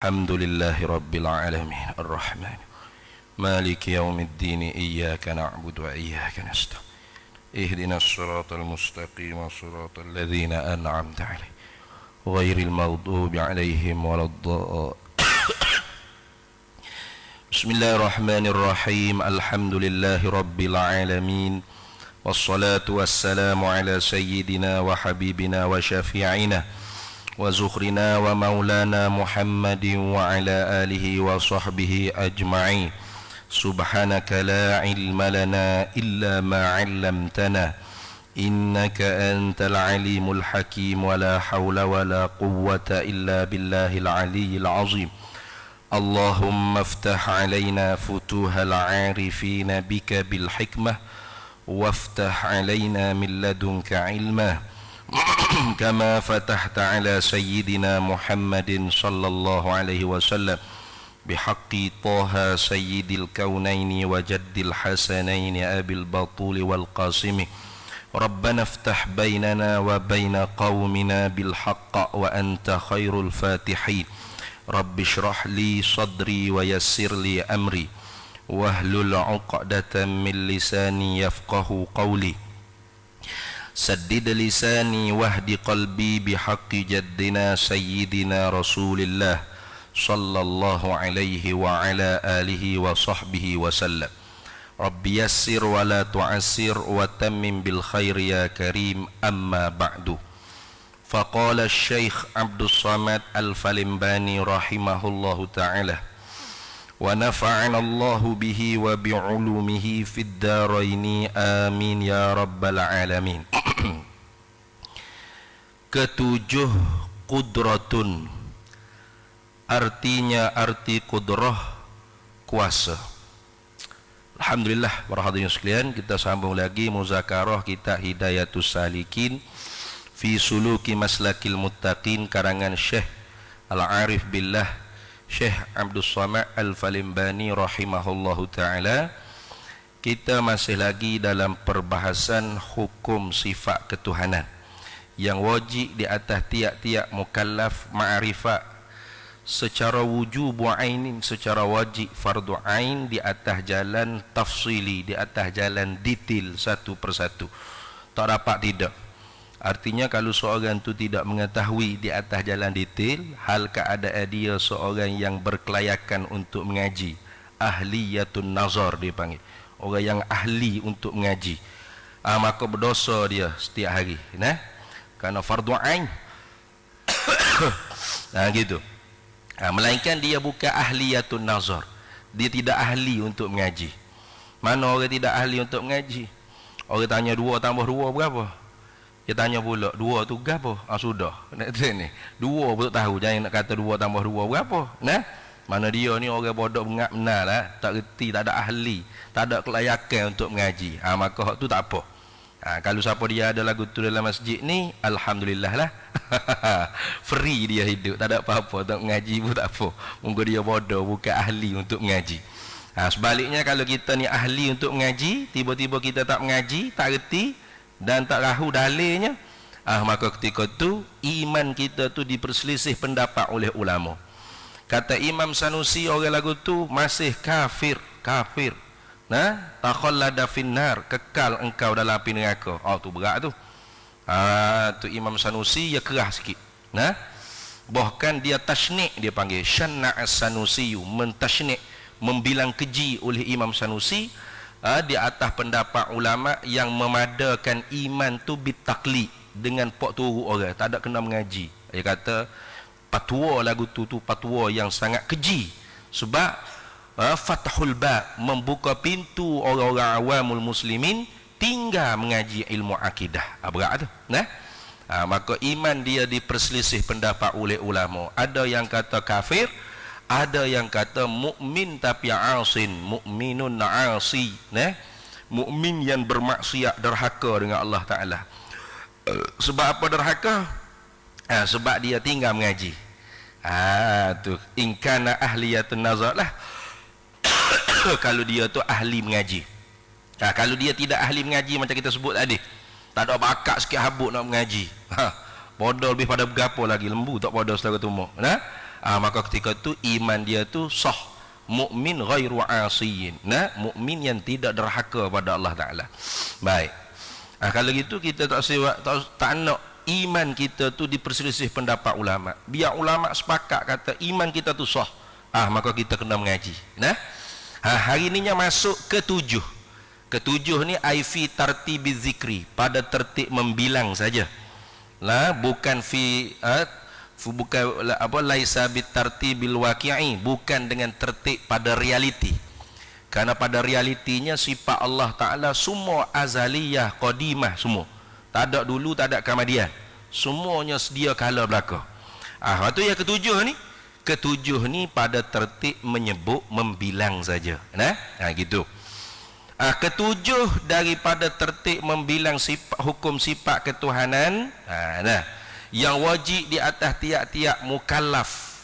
الحمد لله رب العالمين الرحمن مالك يوم الدين إياك نعبد وإياك نستعين اهدنا الصراط المستقيم صراط الذين أنعمت عليهم غير المغضوب عليهم ولا الضالين. بسم الله الرحمن الرحيم الحمد لله رب العالمين والصلاة والسلام على سيدنا وحبيبنا وشفيعنا وزخرنا ومولانا محمد وعلى آله وصحبه أجمعين. سبحانك لا علم لنا إلا ما علمتنا إنك أنت العليم الحكيم ولا حول ولا قوة إلا بالله العلي العظيم. اللهم افتح علينا فتوح العارفين بك بالحكمة وافتح علينا من لدنك علما كما فتحت على سيدنا محمد صلى الله عليه وسلم بحق طه سيد الكونين وجد الحسنين أبي البطول والقاسم. ربنا افتح بيننا وبين قومنا بالحق وأنت خير الفاتحين. رب اشرح لي صدري ويسر لي أمري واحلل عقدة من لساني يفقه قولي. سدد لساني واهد قلبي بحق جدنا سيدنا رسول الله صلى الله عليه وعلى آله وصحبه وسلم. رب يسر ولا تعسر وتمم بالخير يا كريم. أما بعد، فقال الشيخ عبد الصمد الفلمباني رحمه الله تعالى ونفعنا الله به وبعلومه في الدارين آمين يا رب العالمين. Ketujuh qudratun, artinya arti kudrah, kuasa. Alhamdulillah, para hadirin sekalian, kita sambung lagi muzakarah kita Hidayatus Salikin fi Suluki Maslakil Muttaqin karangan Syekh Al-Arif Billah Syekh Abdul Samad Al-Falimbani rahimahullahu ta'ala. Kita masih lagi dalam perbahasan hukum sifat ketuhanan yang wajib di atas tiap-tiap mukallaf ma'rifat secara wujub ainin, secara wajib fardu ain, di atas jalan tafsili, di atas jalan detail satu persatu. Tak dapat tidak. Artinya kalau seorang tu tidak mengetahui di atas jalan detail, hal keadaan dia seorang yang berkelayakan untuk mengaji, ahliyatun nazar dipanggil, orang yang ahli untuk mengaji, maka berdosa dia setiap hari, nah, kerana fardu ain. Nah gitu. Melainkan dia bukan ahliyatun nazar, dia tidak ahli untuk mengaji. Mana orang tidak ahli untuk mengaji? Orang tanya 2 tambah 2 berapa? Dia tanya pula 2 tu berapa? Sudah. Nak ni 2 pun tak tahu. Jangan nak kata 2 tambah 2 berapa. Nah, mana dia ni orang bodoh bengak benar lah, tak reti, tak ada ahli, tak ada kelayakan untuk mengaji. Maka hak tu tak apa. Kalau siapa dia ada lagu tu dalam masjid ni, alhamdulillah lah. Free dia hidup, tak ada apa-apa, tak mengaji pun tak apa. Mungkin dia bodoh, bukan ahli untuk mengaji. Sebaliknya kalau kita ni ahli untuk mengaji, tiba-tiba kita tak mengaji, tak reti dan tak rahu dalilnya, maka ketika tu iman kita tu diperselisih pendapat oleh ulama. Kata Imam Sanusi, orang lagu tu masih kafir. Nah, takhallada finnar, kekal engkau dalam api neraka. Tu berat tu. Tu Imam Sanusi dia keras sikit. Nah, bahkan dia tasnik, dia panggil Syanna' Sanusi, mentasnik, membilang keji oleh Imam Sanusi di atas pendapat ulama yang memadakan iman tu bitaklid, dengan pok turu orang, tak ada kena mengaji. Dia kata patwa lagu tu patwa yang sangat keji, sebab fathul bab, membuka pintu orang-orang awamul muslimin tinggal mengaji ilmu akidah. Berat tu. Nah, maka iman dia diperselisih pendapat oleh ulama. Ada yang kata kafir, ada yang kata mukmin tapi asin, mukminun asi, nah, mukmin yang bermaksiat, derhaka dengan Allah Taala. Sebab apa derhaka? Sebab dia tinggal mengaji. Tu in kana ahliyatun nazar lah. Kalau dia tu ahli mengaji. Kalau dia tidak ahli mengaji macam kita sebut tadi, tak ada bakat sikit habuk nak mengaji, bodoh lebih pada bergapo lagi, lembu tak bodoh saudara tumuk. Nah, Maka ketika tu iman dia tu sah, mukmin ghairu asiyin, nah, mukmin yang tidak derhaka pada Allah Taala. Baik. Kalau gitu kita tak nak iman kita tu diperselisih pendapat ulama. Biar ulama sepakat kata iman kita tu sah, maka kita kena mengaji. Nah, hari ininya masuk ketujuh. Ketujuh ni aifi tartibi zikri, pada tertib membilang saja. Lah, bukan bukan apa, laisa bit tartibil waqi'i, bukan dengan tertib pada realiti. Karena pada realitinya sifat Allah Taala semua azaliyah, qadimah semua. Tak ada dulu, tak ada kemudian. Semuanya sedia kala belaka. Waktu yang ketujuh ni, ketujuh ni pada tertib menyebut membilang saja. Nah, gitu. Ketujuh daripada tertib membilang sifat, hukum sifat ketuhanan, nah, yang wajib di atas tiap-tiap mukallaf.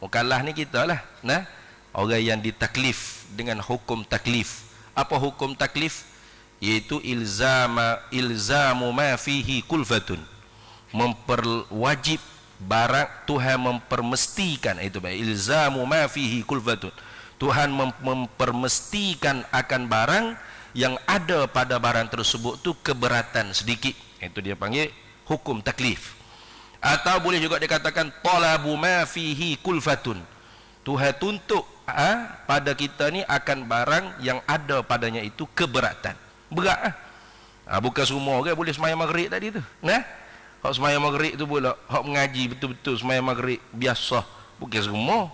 Mukallaf ni kita lah, nah, orang yang ditaklif dengan hukum taklif. Apa hukum taklif? Iaitu ilzamu ma fihi kulfatun, memperwajib barang, Tuhan mempermestikan, itu baik, ilzamu ma fihi kulfatun, Tuhan mempermestikan akan barang yang ada pada barang tersebut tu keberatan sedikit. Itu dia panggil hukum taklif. Atau boleh juga dikatakan talabu ma fihi kulfatun, Tuhan tuntut pada kita ni akan barang yang ada padanya itu keberatan. Berat bukan semua orang boleh semayang maghrib tadi tu. Nah, hak semayang maghrib tu pula, hak mengaji betul-betul semayang maghrib biasa, bukan semua.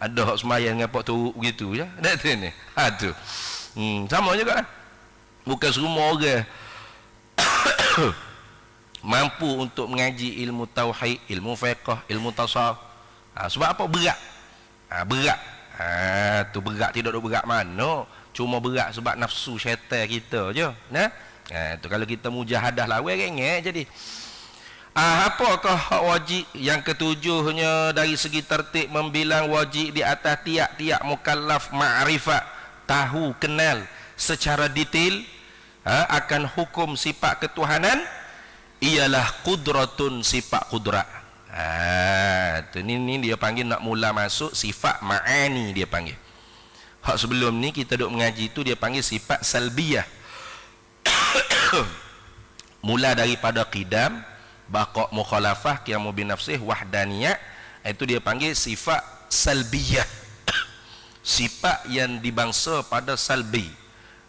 Ada hak semayang dengan pak teruk begitu je. Tak tu ni. Tu. Sama juga. Bukan semua orang mampu untuk mengaji ilmu tauhid, ilmu fiqh, ilmu tasawuf. Sebab apa? Berat. Berat. Tu berat, tidak ada berat mana. Cuma berat sebab nafsu syaitan kita je. Nah. Tu kalau kita mujahadah lawan rengek jadi. Apakah hak wajib yang ketujuhnya dari segi tertib membilang wajib di atas tiap-tiap mukallaf ma'rifat, tahu, kenal secara detail akan hukum sifat ketuhanan, ialah qudratun, sifat qudrat. Ini dia panggil nak mula masuk sifat ma'ani, dia panggil. Hak sebelum ni kita duk mengaji tu dia panggil sifat salbiyah. Mula daripada qidam, baqa, mukhalafah, qiyamu binafsih, wahdaniyah, itu dia panggil sifat salbiyah. Sifat yang dibangsa pada salbi.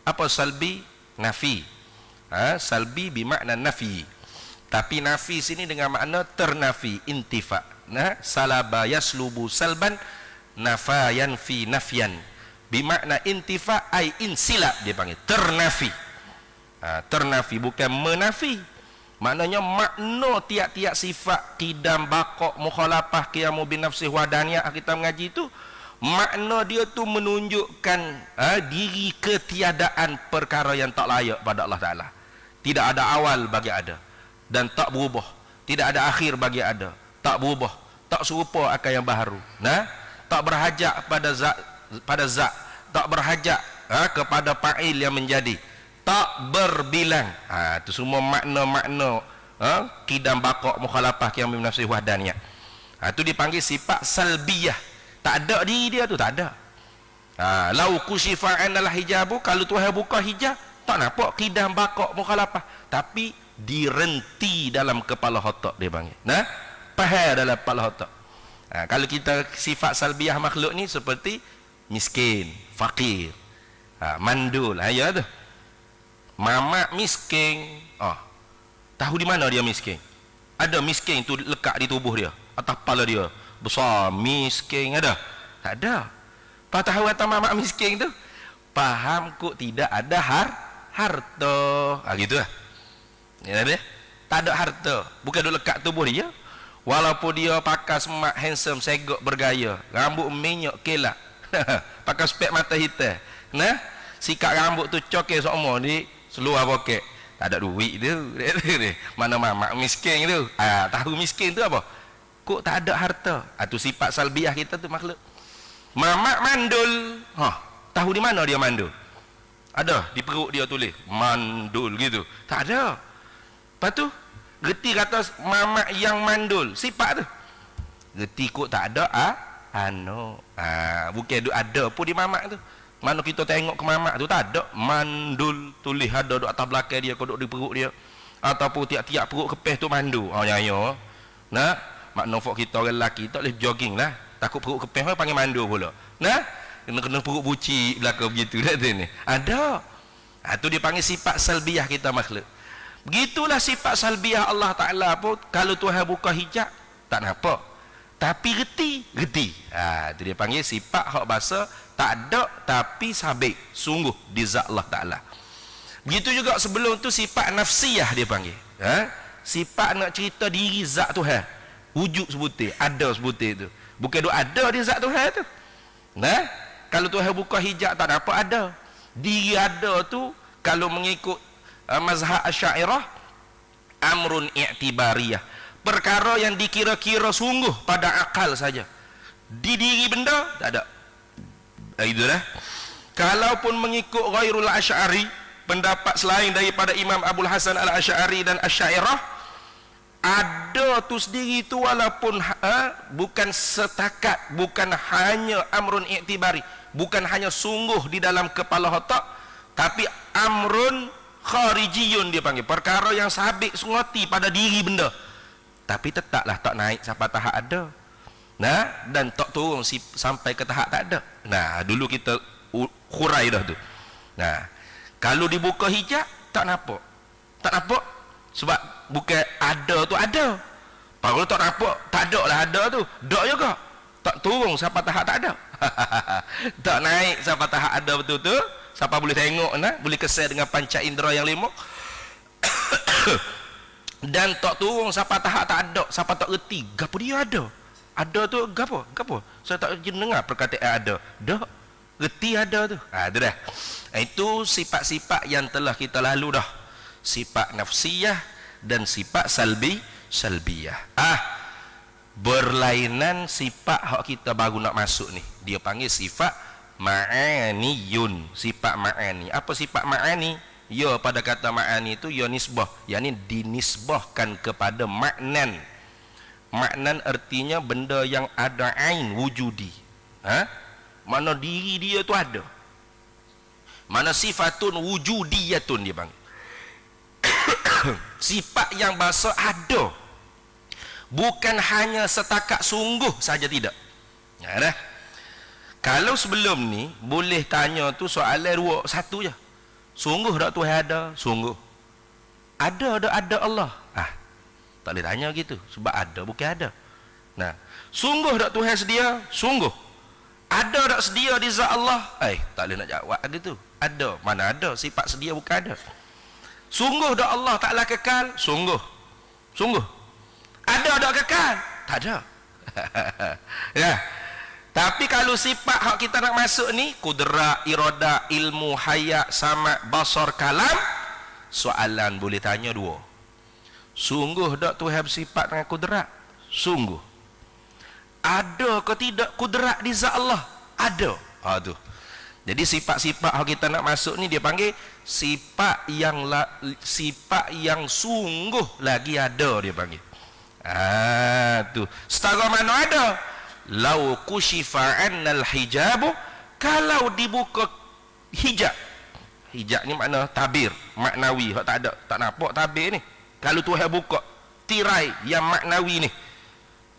Apa salbi? Nafi. Salbi bermakna nafi. Tapi nafi sini dengan makna ternafi, intifa. Nah, salaba yaslubu salban, nafayan fi nafyan. Bermakna intifa ai insilab, dia panggil ternafi. Ternafi bukan menafi. Maknanya makna tiap-tiap sifat qidam, baqa, mukhalafah, qiyamu binafsih, wadaniyah kita mengaji itu, makna dia tu menunjukkan diri ketiadaan perkara yang tak layak pada Allah Ta'ala. Tidak ada awal bagi ada, dan tak berubah. Tidak ada akhir bagi ada, tak berubah, tak serupa akan yang baharu. Nah, tak berhajat pada zat, tak berhajat kepada fa'il yang menjadi, tak berbilang. Itu semua makna-makna qidam, baqa, mukhalafah, qiyamu binafsih, wahdaniyah. Itu dipanggil sifat salbiyah. Tak ada diri dia tu, tak ada. Lau kusyifa anal hijabu, kalau Tuhan buka hijab, tak nampak qidam, baqa, mukhalafah, tapi direnti dalam kepala otak, dia panggil. Nah, pahal dalam kepala otak. Kalau kita sifat salbiyah makhluk ni seperti miskin, fakir, mandul, ya tu. Mamak miskin, tahu di mana dia miskin? Ada miskin tu lekat di tubuh dia, atas kepala dia besar, miskin ada? Tak ada. Apa tahu kata mamak miskin tu? Faham kok tidak ada harta. Gitu lah. Ya, tak ada harta, bukan duk lekat tubuh dia. Walaupun dia pakai semak, handsome, segok, bergaya, rambut minyak kelak, pakai spek mata hitam, nah, sikat rambut tu cokek semua di seluar poket, tak ada duit tu. Mana mamak miskin tu. Tahu miskin tu apa? Kok tak ada harta. Tu sifat salbiah kita tu makhluk. Mamak mandul, tahu di mana dia mandul? Ada di perut dia tulis mandul gitu? Tak ada. Lepas tu reti kata mamak yang mandul, sifat tu. Reti kok tak ada Bukan ada pun di mamak tu. Mana kita tengok ke mamak tu tak ada mandul tulis ada duk atas belakang dia, duk di perut dia, ataupun tiap-tiap perut kepes tu mandu. Nyanyo. Nah, makna fok kita orang lelaki tak boleh jogging lah. Takut perut kepes panggil mandu pula. Nah, kena perut buci belakang begitu dah tu ni. Ada. Tu dia panggil sifat salbiyah kita makhluk. Begitulah sifat salbiyah Allah Taala pun, kalau Tuhan buka hijab tak nampak. Tapi reti. Tu dia panggil sifat hak bahasa tak ada tapi sabit, sungguh di zat Allah Taala. Begitu juga sebelum tu sifat nafsiyah dia panggil. Sifat nak cerita diri zat Tuhan. Wujud sebutir, ada sebutir tu. Bukan duk ada di zat Tuhan tu. Nah, kalau Tuhan buka hijab tak nampak ada. Diri ada tu kalau mengikut mazhab Asy'ariyah amrun i'tibariyah. Perkara yang dikira-kira sungguh pada akal saja. Di diri benda tak ada. Itulah. Kalaupun mengikut ghairul Asy'ari, pendapat selain daripada Imam Abul Hasan Al-Asy'ari dan Asy'ariyah, ada tu sendiri tu walaupun bukan setakat, bukan hanya amrun i'tibari, bukan hanya sungguh di dalam kepala otak, tapi amrun kharijiyun dia panggil, perkara yang sabit sungati pada diri benda, tapi tetaplah tak naik sampai tahap ada. Nah, dan tak turun sampai ke tahap tak ada. Nah, dulu kita hurai dah tu. Nah, kalau dibuka hijab tak nampak. Tak nampak sebab bukan ada tu ada. Kalau tak nampak, tak ada lah ada tu. Dak juga. Tak turun sampai tahap tak ada. Tak naik sampai tahap ada betul-betul. Siapa boleh tengok nah, boleh kesal dengan panca indera yang 5. Dan tak turun sampai tahap tak ada, sampai tak reti gapo dia ada. Ada tu gapo? Saya tak dengar perkataan ada. Dak reti ada tu. Tu dah. Itu sifat-sifat yang telah kita lalu dah. Sifat nafsiyah dan sifat salbiyah. Berlainan sifat hak kita baru nak masuk ni. Dia panggil sifat ma'aniyun. Sifat ma'ani. Apa sifat ma'ani? Ya, pada kata ma'ani itu ya nisbah, yakni dinisbahkan kepada maknan. Maknan artinya benda yang ada ain wujudi. Mana diri dia tu ada. Mana sifatun wujudiyatun dia panggil. Sifat yang bahasa ada. Bukan hanya setakat sungguh saja tidak. Dah. Kalau sebelum ni boleh tanya tu soalan dua, satu je. Sungguh tak Tuhan ada? Sungguh. Ada Allah. Tak boleh tanya gitu sebab ada bukan ada. Nah, sungguh tak Tuhan sedia? Sungguh. Ada tak sedia di zat Allah? Tak boleh nak jawab gitu. Ada. Mana ada? Sifat sedia bukan ada. Sungguh tak Allah Ta'ala kekal? Sungguh. Ada tak kekal? Tak ada. Ya. Tapi kalau sifat hak kita nak masuk ni, kudrat, irada, ilmu, hayat, sama', basar, kalam, soalan boleh tanya dua. Sungguh tak Tuhan bersifat dengan kudrat? Sungguh. Ada ke tidak kudrat di zat Allah? Ada. Tu. Jadi sifat-sifat yang kita nak masuk ni dia panggil sifat yang sungguh lagi ada dia panggil. Tu. Setara mana ada? Lau kushifa annal hijabu, kalau dibuka hijab. Hijab ni makna tabir, maknawi, hak tak ada, tak nampak tabir ni. Kalau Tuhan buka tirai yang maknawi ni,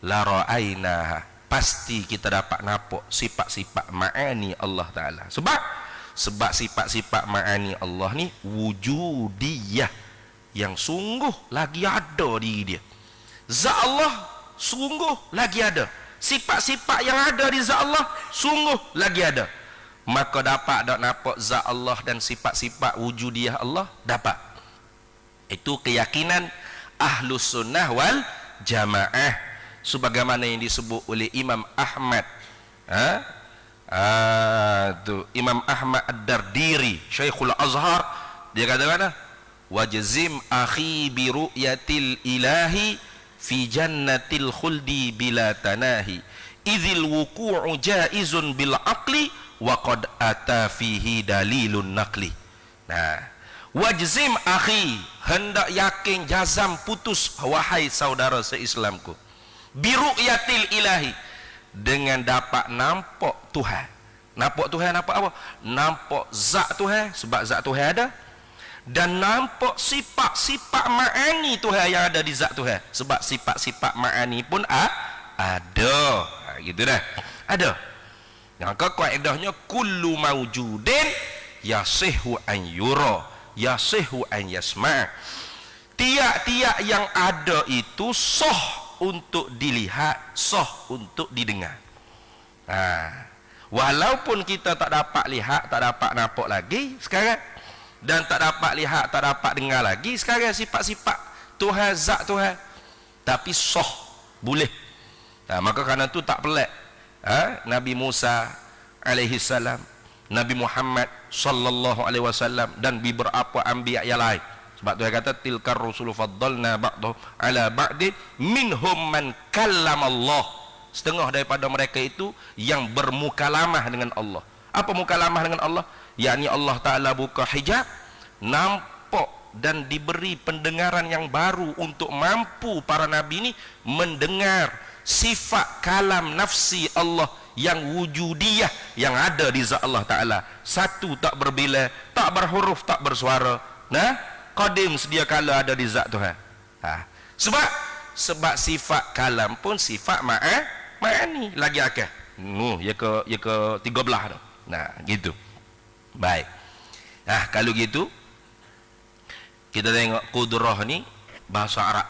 la ra'aina, pasti kita dapat nampak sifat-sifat ma'ani Allah Ta'ala. Sebab sifat-sifat ma'ani Allah ni wujudiyah, yang sungguh lagi ada diri dia. Zat Allah sungguh lagi ada. Sifat-sifat yang ada di zat Allah sungguh lagi ada. Maka dapat tak nampak zat Allah dan sifat-sifat wujudiyah Allah? Dapat. Itu keyakinan Ahlus Sunnah wal Jamaah, sebagaimana yang disebut oleh Imam Ahmad. Imam Ahmad Ad-Dardiri, Syekhul Azhar, dia kata mana? Wajzim akhi bi ru'yatil ilahi fi jannatil khuldi bila tanahi idzil wuqu'u jaizun bil aqli wa qad ata fihi dalilun naqli. Wajzim akhi, hendak yakin, jazam, putus, wahai saudara seislamku, bi ru'yatil ilahi, dengan dapat nampak Tuhan. Nampak Tuhan nampak apa? Nampak zat Tuhan, sebab zat Tuhan ada, dan nampak sifat-sifat ma'ani Tuhan yang ada di zat Tuhan, sebab sifat-sifat ma'ani pun ada. Gitu dah. Ada. Maka kaedahnya kullu maujudin yasihu an yura, yasihu an yasma'. Tiap-tiap yang ada itu sah untuk dilihat, sah untuk didengar. Walaupun kita tak dapat lihat, tak dapat nampak lagi sekarang, dan tak dapat lihat, tak dapat dengar lagi sekarang sifat-sifat Tuhan, zat Tuhan, tapi sah, boleh. Maka kerana tu tak pelik Nabi Musa alaihi salam, Nabi Muhammad sallallahu alaihi wasallam, dan beberapa anbiya yang lain. Sebab Tuhan kata tilkar rusulu faddalna ba'dhum ala ba'din minhum man kallama Allah. Setengah daripada mereka itu yang bermukalamah dengan Allah. Apa mukalamah dengan Allah? Yakni Allah Ta'ala buka hijab, nampak dan diberi pendengaran yang baru untuk mampu para nabi ini mendengar sifat kalam nafsi Allah yang wujudiyah yang ada di zat Allah Ta'ala. Satu, tak berbila, tak berhuruf, tak bersuara. Qadim sedia kala ada di zat Tuhan. Sebab sifat kalam pun sifat ma'ani lagi akal. Ya ke 13 dah. Gitu. Baik. Kalau gitu kita tengok kudrah ni bahasa Arab.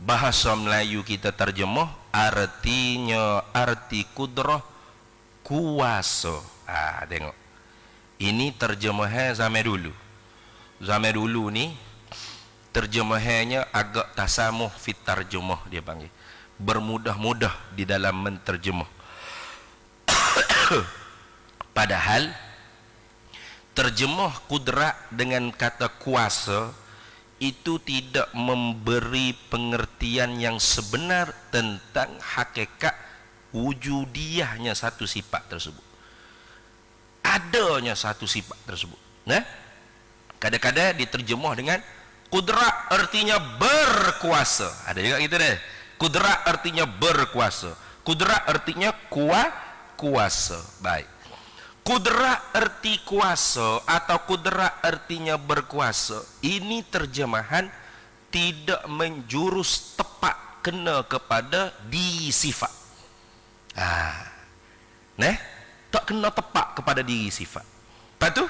Bahasa Melayu kita terjemah, artinya, arti kudrah kuasa. Tengok. Ini terjemahan zaman dulu. Zaman dulu ni terjemahannya agak tasamuh fit tarjumah, dia panggil. Bermudah-mudah di dalam menterjemah. Padahal terjemah kudrat dengan kata kuasa itu tidak memberi pengertian yang sebenar tentang hakikat wujudiyahnya satu sifat tersebut, adanya satu sifat tersebut. Kadang-kadang diterjemah dengan kudrat artinya berkuasa. Ada juga gitu deh. Kudrat artinya berkuasa, kudrat artinya kuasa. Baik. Kudrat arti kuasa atau kudrat artinya berkuasa, ini terjemahan tidak menjurus tepat kena kepada di sifat. Tak kena tepat kepada diri sifat. Lepas tu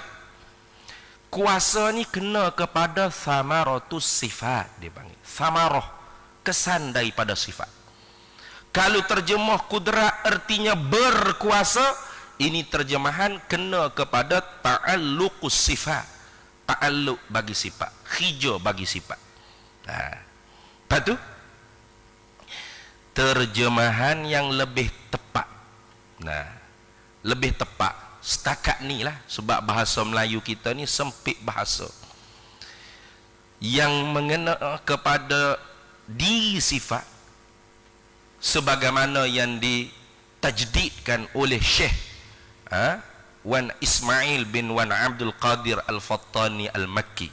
kuasa ni kena kepada samaratus sifat, dia panggil. Samarah, kesan daripada sifat. Kalau terjemah kudrat artinya berkuasa, ini terjemahan kena kepada ta'alluqus sifat. Ta'alluq bagi sifat, hijau bagi sifat. Lepas tu terjemahan yang lebih tepat. Lebih tepat setakat ni lah, sebab bahasa Melayu kita ni sempit bahasa. Yang mengena kepada diri sifat sebagaimana yang ditajdidkan oleh Syekh Wan Ismail bin Wan Abdul Qadir Al-Fattani Al-Makki,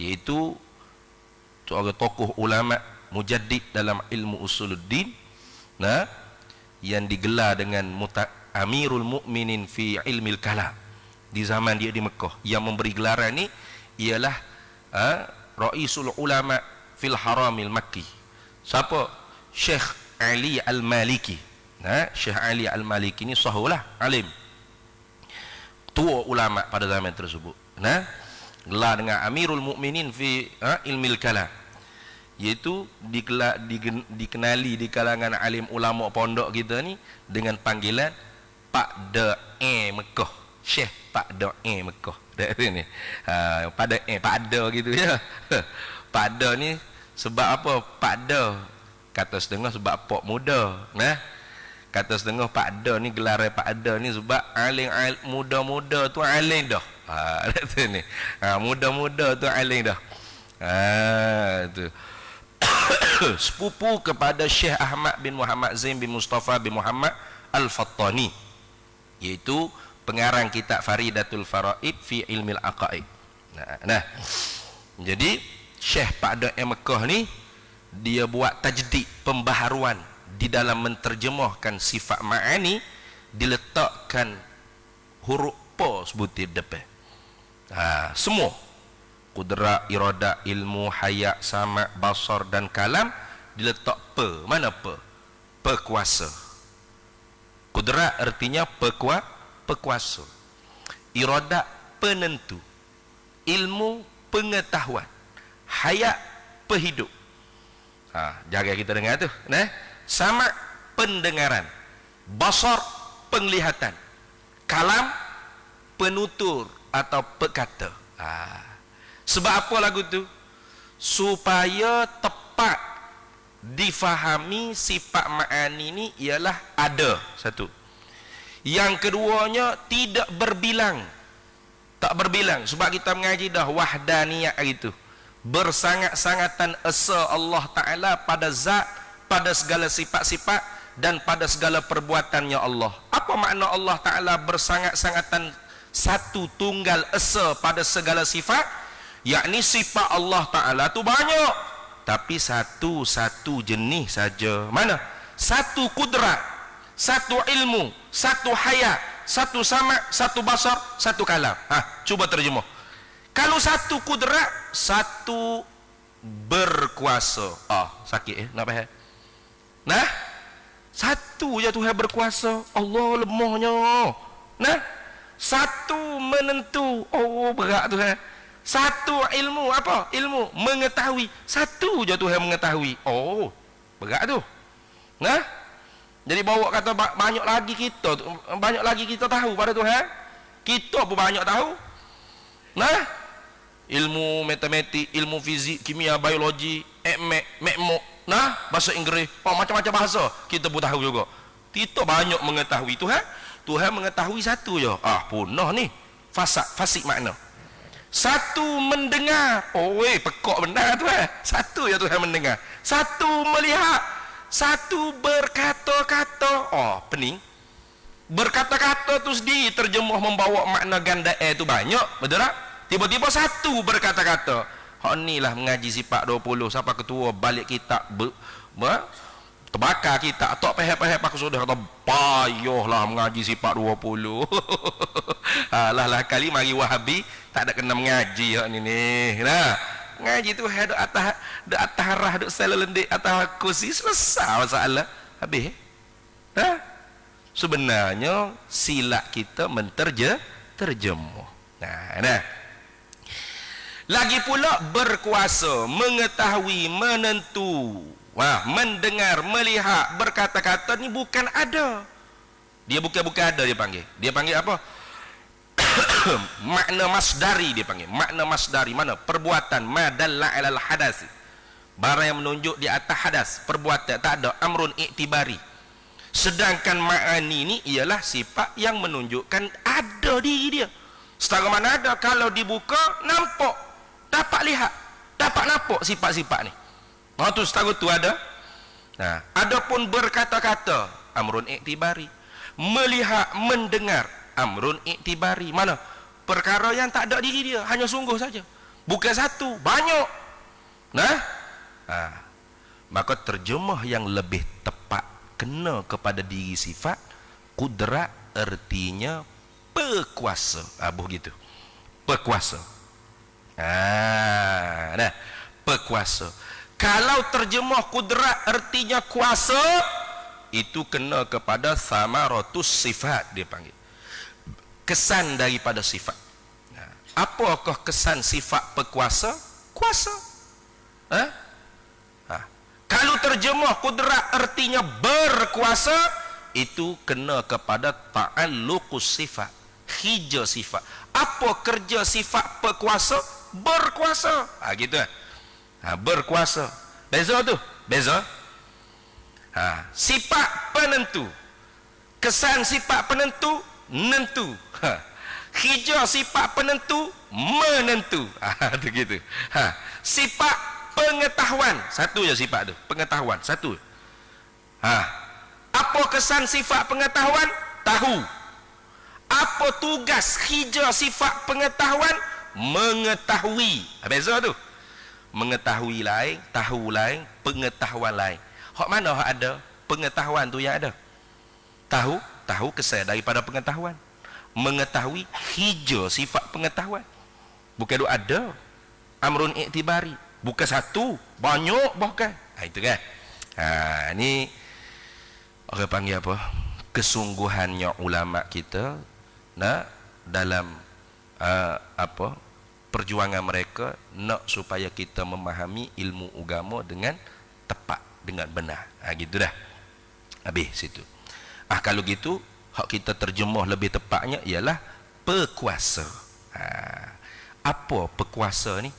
iaitu seorang tokoh ulama mujaddid dalam ilmu usuluddin, yang digelar dengan Amirul Mukminin fi ilmil kalam di zaman dia di Mekah. Yang memberi gelaran ni ialah Raisul Ulama fil Haramil Makki. Siapa? Syekh Ali Al-Maliki. Syekh Ali Al-Maliki ni sahulah alim, tua ulama pada zaman tersebut. Gelar dengan Amirul Mukminin fi ilmil kalam, iaitu dikenali di kalangan alim ulama pondok kita ni dengan panggilan Pak Da'i Mekah. Syekh Pak Da'i Mekah. Ni pada Pak Da gitu ya. Pak Da ni sebab apa? Pak Da kata setengah sebab pok muda. Kata setengah Pak Da ni, gelar Pak Da ni sebab alim muda-muda tu alim dah. Kata ni. Muda-muda tu alim dah. Tu. Sepupu kepada Syekh Ahmad bin Muhammad Zain bin Mustafa bin Muhammad Al-Fattani, iaitu pengarang kitab Faridatul Faraid fi ilmil aqaid. Jadi Syekh Pak Da Mekah ni dia buat tajdid, pembaharuan di dalam menterjemahkan sifat ma'ani diletakkan huruf pa sebutir depan. Semua kudrat, iradah, ilmu, hayak, sama', basar dan kalam diletak pa. Mana pa? Pekuasa. Kudrat artinya pekuasa. Iradah penentu. Ilmu pengetahuan. Hayak pehidup. Jaga kita dengar tu, nah. Sama' pendengaran. Basar penglihatan. Kalam penutur atau pekata. Sebab apa lagu tu? Supaya tepat difahami sifat ma'ani ni ialah ada, satu. Yang keduanya tidak berbilang. Tak berbilang. Sebab kita mengaji dah wahdaniyah itu. Bersangat-sangatan esa Allah Ta'ala pada zat, pada segala sifat-sifat dan pada segala perbuatannya Allah. Apa makna Allah Ta'ala bersangat-sangatan satu tunggal esa pada segala sifat? Yakni sifat Allah Ta'ala tu banyak, tapi satu jenis saja. Mana? Satu kudrat, satu ilmu, satu hayat, satu sama', satu basar, satu kalam. Cuba terjemah. Kalau satu kudrat, satu berkuasa. Sakit nak faham? Nah, satu je Tuhan berkuasa. Allah lemahnya. Nah, satu menentu. Berat Tuhan. Satu ilmu, apa? Ilmu mengetahui. Satu je Tuhan mengetahui. Berat tu. Nah, jadi bawa kata banyak lagi kita tahu pada Tuhan. Kita pun banyak tahu. Nah, ilmu matematik, ilmu fizik, kimia, biologi, mekmok, nah, bahasa Inggeris, macam-macam bahasa kita pun tahu juga. Kita banyak mengetahui Tuhan. Tuhan mengetahui satu je. Punah ni. Fasik makna. Satu mendengar. Pekak benar Tuhan. Satu je Tuhan mendengar. Satu melihat. Satu berkata-kata. Pening. Berkata-kata tu sendiri terjemah membawa makna ganda tu banyak. Betul tak? Tiba-tiba satu berkata-kata. Ni lah mengaji sifat 20. Siapa ketua balik kitab terbakar kitab. Tak pahal-pahal aku sudah kata payahlah mengaji sifat 20. lah kali mari Wahabi tak ada kena mengaji ni. Nah, mengaji tu ada atas arah duk selalu lendik atas kursi, selesai masalah. Habis. Sebenarnya silap kita terjemah. Nah. Lagi pula berkuasa, mengetahui, menentu, mendengar, melihat, berkata-kata ni bukan ada. Dia bukan ada dia panggil. Dia panggil apa? Makna masdari dia panggil. Makna masdari mana? Perbuatan, madalla alal hadas. Barang yang menunjuk di atas hadas, perbuatan, tak ada amrun iktibari. Sedangkan ma'ani ni ialah sifat yang menunjukkan ada diri dia. Setara mana ada kalau dibuka nampak. Dapat lihat, dapat nampak sifat-sifat ni. Tu setara tu ada. Adapun berkata-kata amrun iktibari, melihat, mendengar amrun iktibari. Mana? Perkara yang tak ada diri dia, hanya sungguh saja. Bukan satu, banyak. Maka terjemah yang lebih tepat kena kepada diri sifat. Kudrat artinya pekuasa. Begitu. Pekuasa. Pekuasa. Kalau terjemah kudrat artinya kuasa, itu kena kepada samaratus sifat dia panggil. Kesan daripada sifat. Apakah kesan sifat pekuasa? Kuasa. Kalau terjemah kudrat artinya berkuasa, itu kena kepada ta'alluqus sifat, hija sifat. Apa kerja sifat pekuasa? Berkuasa. Gitu. Berkuasa. Beza tu. Beza. Sifat penentu. Kesan sifat penentu, nentu. Hija sifat penentu, menentu. Tu gitu. Sifat pengetahuan, satu je sifat tu. Pengetahuan, satu. Apa kesan sifat pengetahuan? Tahu. Apa tugas hija sifat pengetahuan? Mengetahui. Beza tu. Mengetahui lain, tahu lain, pengetahuan lain. Hak mana hak ada? pengetahuan tu yang ada. Tahu kesan daripada pengetahuan. Mengetahui hijau sifat pengetahuan. Bukan duk ada. Amrun iktibari. Bukan satu, banyak bahkan. Itu kan. Ni orang panggil apa? Kesungguhannya ulama kita dalam perjuangan mereka nak supaya kita memahami ilmu agama dengan tepat, dengan benar. Gitu dah. Habis situ. Kalau gitu, hak kita terjemah lebih tepatnya ialah pekuasa. Apa pekuasa ni?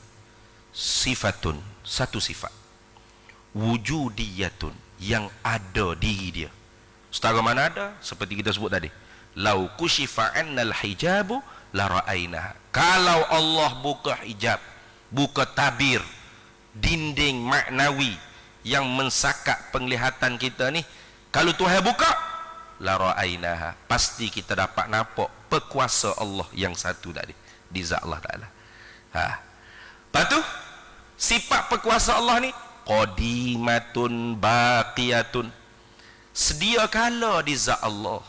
Sifatun, satu sifat. Wujudiyatun, yang ada diri dia. Setara mana ada? Seperti kita sebut tadi. Lau kushifa annal hijabu la ra'ainaha. Kalau Allah buka hijab, buka tabir, dinding maknawi yang mensakak penglihatan kita ni, kalau Tuhan buka, la ra'ainaha, pasti kita dapat nampak pekuasa Allah yang satu tadi di zat Allah Taala. Lepas tu sifat pekuasa Allah ni qadimatun baqiyatun, sedia kala di zat Allah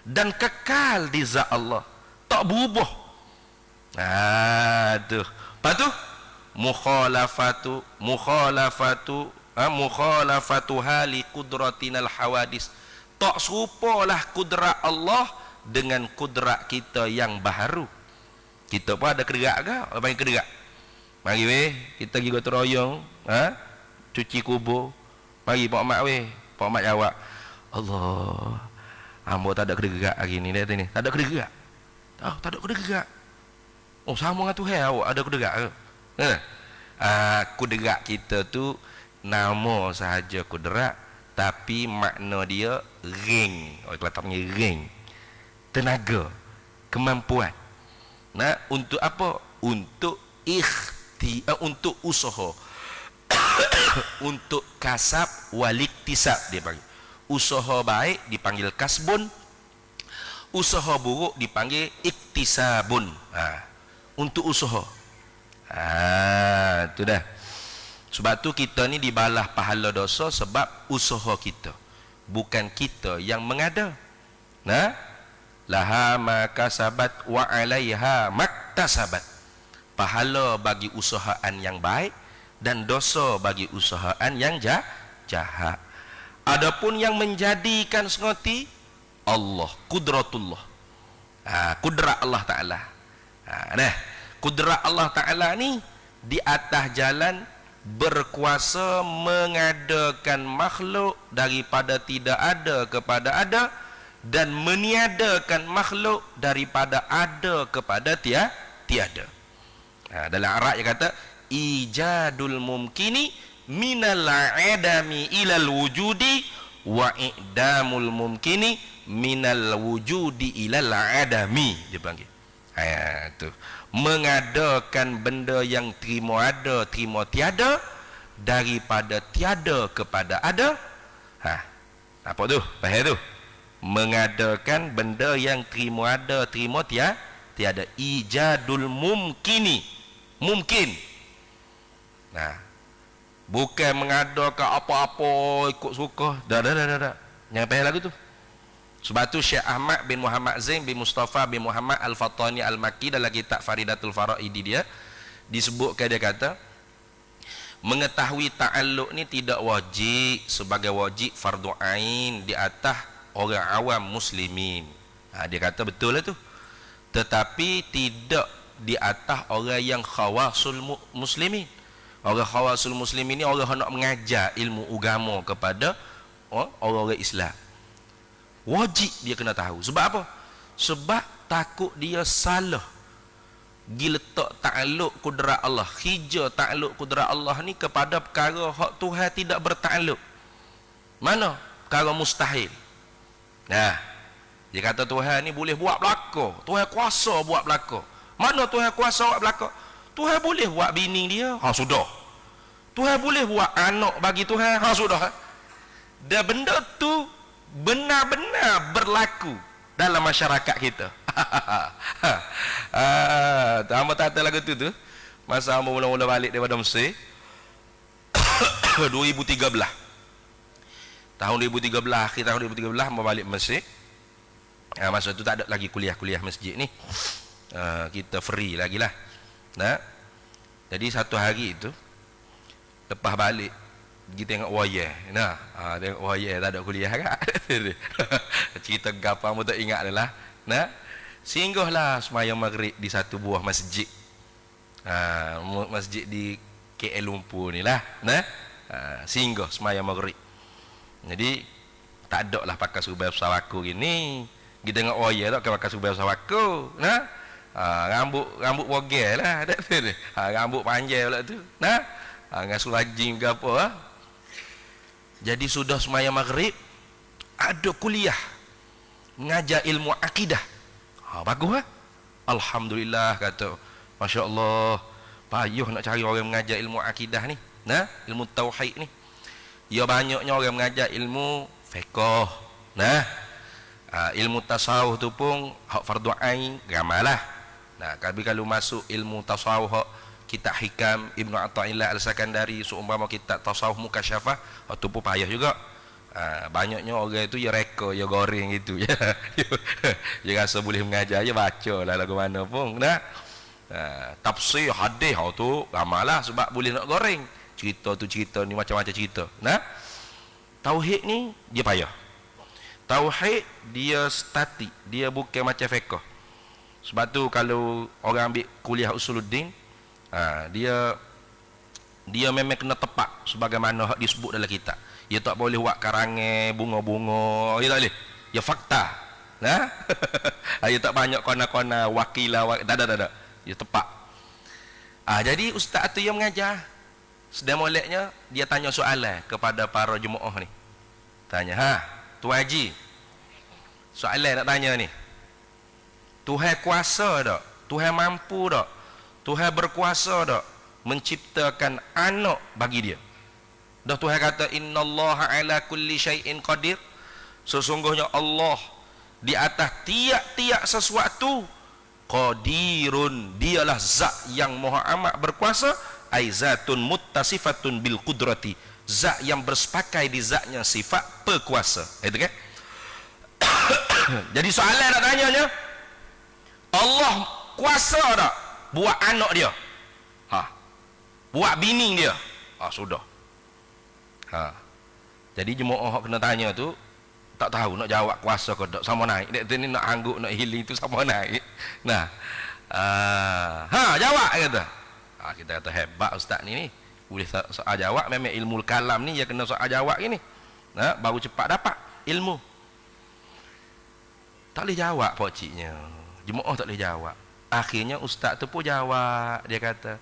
dan kekal di zat Allah, tak berubah. Tu. Lepas tu mukhalafatuha li qudratinal hawadis, tak serupalah kudrat Allah dengan kudrat kita yang baharu. Kita pun ada kederak ke? Apa panggil kederak? Mari weh, kita pergi gotong royong, cuci kubur. Mari Pak Mat weh. Pak Mat jawab, Allah, hamba tak ada kederak hari ni. Dia ni, tak ada kederak. Tak ada kederak. Oh, sama dengan Tuhan awak ada kederak ke? Kuderak kita tu nama sahaja kuderak, tapi makna dia ring. Orang Kelantan panggil ring. Tenaga, kemampuan. Untuk apa? Untuk untuk usaha. Untuk kasab waliktisab dia panggil. Usaha baik dipanggil kasbun, usaha buruk dipanggil iktisabun. Untuk usaha. Tu dah. Sebab tu kita ni dibalas pahala dosa sebab usaha kita, bukan kita yang mengada. Laha ma kasabat wa 'alaiha maktasabat. Pahala bagi usahaan yang baik dan dosa bagi usahaan yang jahat. Adapun yang menjadikan sengoti Allah, kudratullah. Kudrat Allah Taala. Kudrat Allah Taala ni di atas jalan berkuasa mengadakan makhluk daripada tidak ada kepada ada, dan meniadakan makhluk daripada ada kepada tiada. Dalam Arab dia kata ijadul mumkini minal adami ilal wujudi wa i'damul mumkini minal wujudi ilal adami, dia panggil. Tu mengadakan benda yang terima ada terima tiada, daripada tiada kepada ada. Apa tu? Faham tu? Mengadakan benda yang terima ada terima tiada. Ijadul mumkini, mungkin. Bukan mengadakan apa-apa ikut suka. Dah. Jangan payah lagu tu. Sebab tu Syekh Ahmad bin Muhammad Zain bin Mustafa bin Muhammad Al-Fatani Al-Makki dalam kitab Faridatul Faraidi dia disebutkan, dia kata mengetahui ta'alluq ni tidak wajib sebagai wajib fardu ain di atas orang awam muslimin. Dia kata betul lah tu. Tetapi tidak di atas orang yang khawasul muslimin. Orang khawasul muslimin ni orang yang nak mengajar ilmu agama kepada orang-orang Islam. Wajib dia kena tahu. Sebab apa? Sebab takut dia salah gila letak ta'alluq kudrat Allah, hija ta'alluq kudrat Allah ni kepada perkara hak Tuhan tidak berta'alluq. Mana? Perkara mustahil. Dia kata Tuhan ni boleh buat belaka, Tuhan kuasa buat belaka. Mana Tuhan kuasa buat belaka? Tuhan boleh buat bini dia, sudah. Tuhan boleh buat anak bagi Tuhan, sudah. Dan benda tu benar-benar berlaku dalam masyarakat kita. Hamba tak tahu lagu tu masa hamba mula-mula balik daripada Mesir 2013. tahun 2013, akhir tahun 2013 mau balik Mesir. Masa tu tak ada lagi kuliah masjid ni. Kita free lagi lah. Nah, jadi satu hari itu lepas balik pergi tengok wayang. Nah, tengok wayang tak ada kuliah kan. Cerita gapa pun tak ingat dah lah. Nah, singgahlah sembahyang maghrib di satu buah masjid. Masjid di KL Lumpur ni lah. Nah, singgah sembahyang maghrib. Jadi tak ada lah pakai serba sawaku gini. Kita tengok wayang tak pakai serba sawaku. Nah, rambut bogel lah tak tu. Rambut panjang pula tu. Nah, ngasuh rajin ke apa. Jadi sudah sembahyang maghrib ada kuliah mengajar ilmu akidah. Bagus lah. Alhamdulillah kata. Masya Allah, payuh nak cari orang mengajar ilmu akidah ni. Nah, ilmu tauhid ni. Ya banyaknya orang mengajar ilmu fiqh. Nah, ilmu tasawuf tu pun hak fardu ain ramalah. Nah, kalau masuk ilmu tasawuf hak kitab hikam Ibnu Athaillah Al-Sakandari, seumpama kitab tasawuf mukasyafah, tu pun payah juga. Banyaknya orang itu ya reka, ya goreng gitu ya. Dia rasa boleh mengajar, ya baca lah lagu mana pun. Nah, tafsir hadis tu ramalah sebab boleh nak goreng. Cerita tu cerita ni macam-macam cerita. Nah, tauhid ni dia payah. Tauhid dia statik, dia bukan macam fiqh. Sebab tu kalau orang ambil kuliah usuluddin, dia memang kena tepat sebagaimana hak disebut dalam kitab. Dia tak boleh buat karangan bunga-bunga, dia tak boleh. Dia fakta. Nah. Dia tak banyak kona-kona wakilah, tak ada. Dia tepat. Jadi ustaz tu yang mengajar. Sedang moleknya dia tanya soalan kepada para jemaah ni. Tanya, Tuan Haji, soalan nak tanya ni. Tuhan kuasa tak? Tuhan mampu tak? Tuhan berkuasa tak menciptakan anak bagi dia? Dah Tuhan kata innallaha ala kulli syai'in qadir. Sesungguhnya Allah di atas tiap-tiap sesuatu qadirun, dialah zat yang maha amat berkuasa. Aizatun muttasifatun bil qudrati, zat yang bersepakai di zatnya sifat berkuasa. Itu kan? Jadi soalan nak tanyanya, Allah kuasa tak buat anak dia? Buat bini dia? Sudah. Jadi jemaah kena tanya tu tak tahu nak jawab kuasa ke tak, sama naik. Dia ni nak angguk nak healing tu sama naik. Nah. Jawab kata. Kita kata hebat ustaz ni boleh soal jawab. Memang ilmu kalam ni dia kena soal jawab gini. Nah, baru cepat dapat ilmu. Tak boleh jawab pak ciknya. Jemaah tak boleh jawab. Akhirnya ustaz tu pun jawab. Dia kata,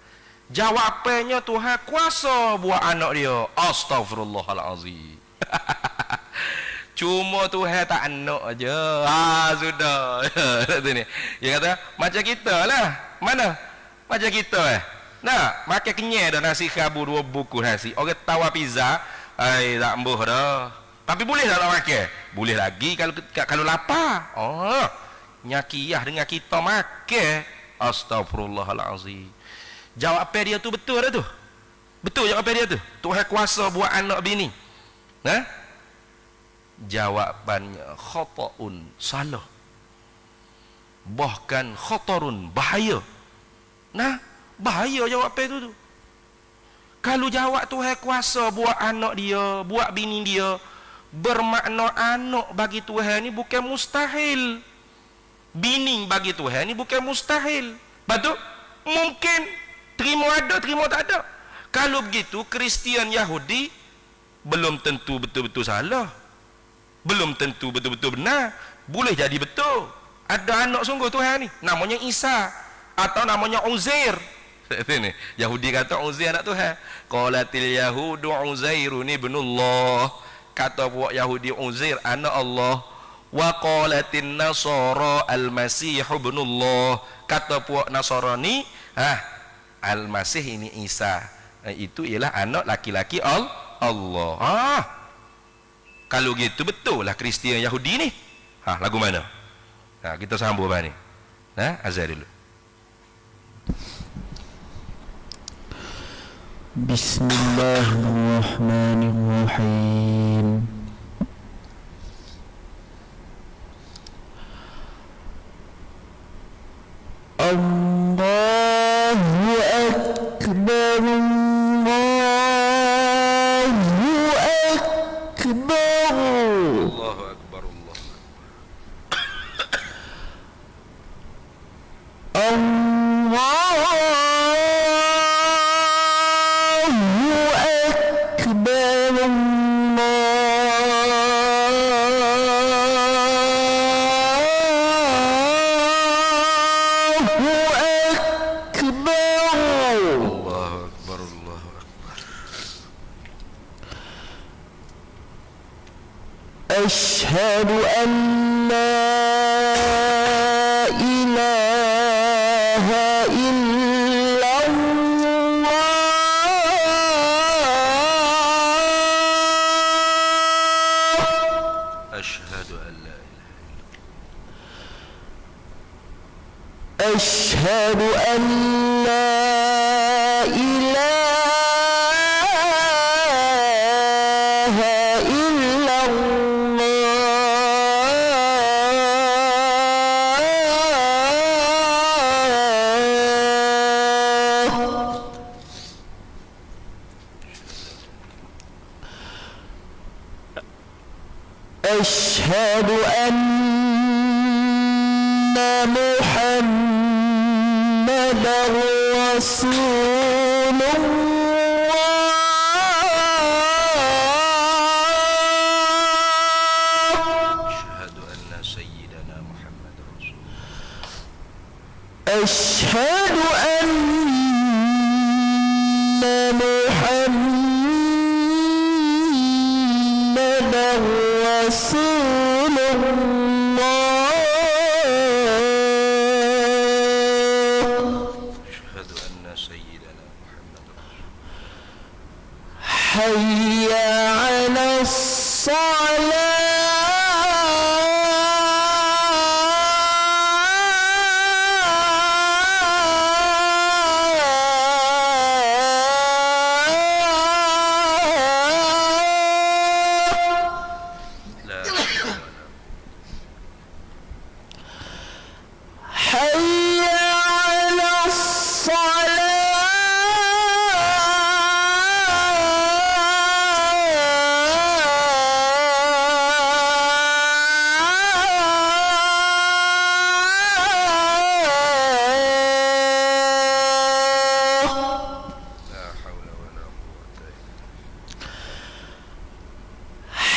jawapannya Tuhan kuasa buat anak dia. Astaghfirullahalazim. Cuma Tuhan tak anak aja. Sudah. Dia kata, macam kita lah. Mana? Macam kita Nah, makan kenyai dah nasi khabu 2 buku nasi. Orang tawar pizza, tak embuh dah. Tapi boleh tak makan? Boleh lagi kalau lapar. Nyakiyah dengan kita makan. Astagfirullahalazim. Jawapan dia tu betul dah tu. Betul jawapan dia tu. Tuhan kuasa buat anak bini. Jawapannya khata'un, salah. Bahkan khatarun, bahaya. Bahaya jawapan tu. Kalau jawab Tuhan kuasa buat anak dia, buat bini dia, bermakna anak bagi Tuhan ni bukan mustahil. Bini bagi Tuhan ni bukan mustahil. Betul? Mungkin terima ada, terima tak ada. Kalau begitu Kristian Yahudi belum tentu betul-betul salah. Belum tentu betul-betul benar. Boleh jadi betul. Ada anak sungguh Tuhan ni, namanya Isa atau namanya Uzair. Ini Yahudi kata Uzair anak Tuhan. Qalatil yahudu Uzairun ibnullah. Kata buat Yahudi Uzair anak Allah. Wa qalatin nasara al-masih ibnullah. Kata puak Nasrani, al-masih ini Isa. Itu ialah anak laki-laki Allah. Kalau gitu betul lah Kristian Yahudi ni. Lagu mana? Kita sambung apa ni? Azhar dulu. Bismillahirrahmanirrahim. Allahu Akbar, Allahu Akbar. Allahu Akbar, Allahu Akbar, Allahu Akbar, Allahu Akbar. Asyhadu an la ilaha illallah. Asyhadu an la ilaha illallah. Asyhadu an la ilaha illallah. Asyhadu anna Muhammadar Rasulullah. Asyhadu anna sayyidana Muhammad Rasulullah. Asyhadu anna Muhammadar Rasulullah. Asyhadu anna sayyidana Muhammad Rasulullah. Hayya 'alas